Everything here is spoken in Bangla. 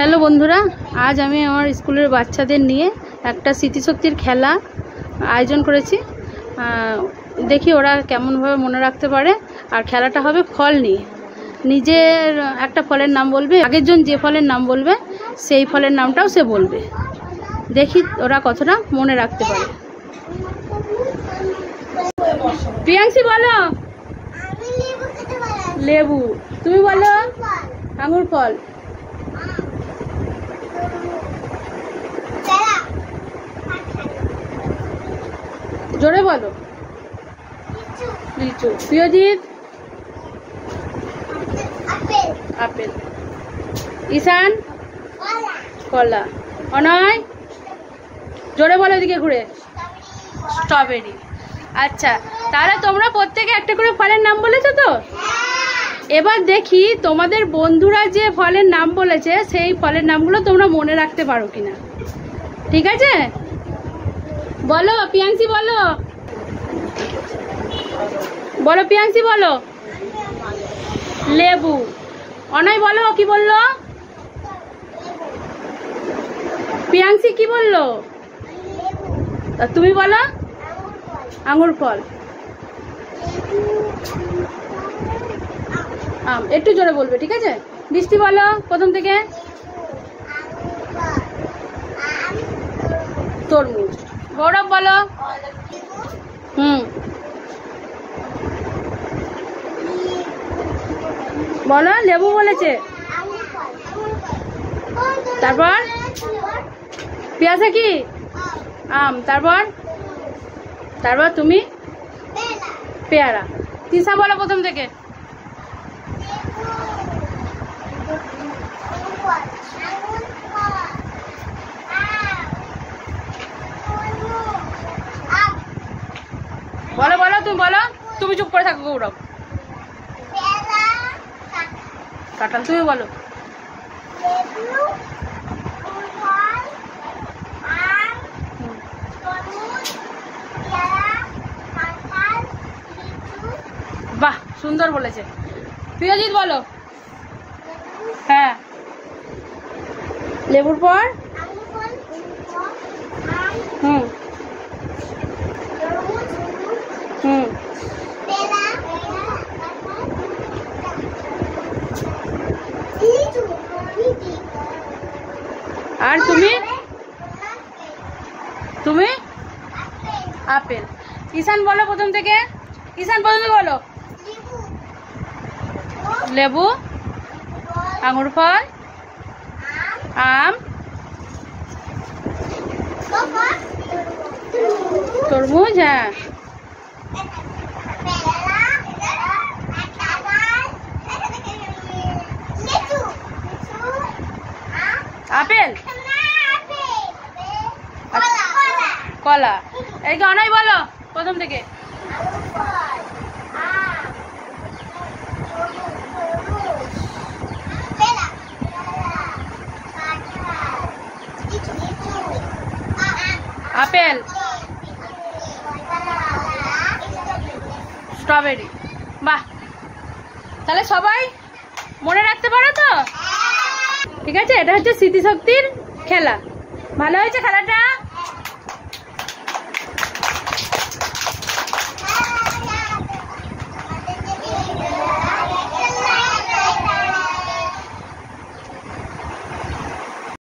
হ্যালো বন্ধুরা, আজ আমি আমার স্কুলের বাচ্চাদের নিয়ে একটা স্মৃতিশক্তির খেলা আয়োজন করেছি। দেখি ওরা কেমনভাবে মনে রাখতে পারে। আর খেলাটা হবে ফল নিয়ে। নিজের একটা ফলের নাম বলবে, আগের জন যে ফলের নাম বলবে সেই ফলের নামটাও সে বলবে। দেখি ওরা কতটা মনে রাখতে পারে। প্রিয়াংশী বলো। লেবু। তুমি বলো। আঙুর ফল। জোরে বলো। লিচু। প্রিয়জিৎ। আপেল। ঈশান। কলা। অনয়। জোরে বলো, এদিকে ঘুরে। স্ট্রবেরি। আচ্ছা, তাহলে তোমরা প্রত্যেকে একটা করে ফলের নাম বলেছো তো? এবার দেখি তোমাদের বন্ধুরা যে ফলের নাম বলেছে সেই ফলের নামগুলো তোমরা মনে রাখতে পারো কিনা। ঠিক আছে, বলো। প্রিয়াংশী বলো। বলো প্রিয়াংশী বলো। লেবু। অনয় বলো, কি বললো? প্রিয়াংশী কি বললো? তুমি বলো। আঙুর ফল। আম। একটু জোরে বলবে, ঠিক আছে? বৃষ্টি বলো প্রথম থেকে। তরমুজ। গৌরব বলো। বলো। লেবু বলেছে। তারপর পেয়ারা কি? আম। তারপর তারপর তুমি? পেয়ারা। তিশা বলো প্রথম থেকে। বলো বলো, তুমি বলো। তুমি চুপ করে থাকো গৌরব। কাঁঠাল। তুমি বলো। বাহ, সুন্দর বলেছে। প্রিয়জিৎ বলো। হ্যাঁ। লেবুর পর? হুম হুম আর তুমি? তুমি? আপেল। ঈশান বলো প্রথম থেকে। ঈশান প্রথম থেকে বলো। লেবু। আঙুর ফল। আম। তরমুজ। হ্যাঁ। আপেল। কলা। এই যে অনয় বলো প্রথম থেকে। আপেল। স্ট্রবেরি। বাহ, তাহলে সবাই মনে রাখতে পারো তো? ঠিক আছে, এটা হচ্ছে স্মৃতিশক্তির খেলা। ভালো হয়েছে খেলাটা?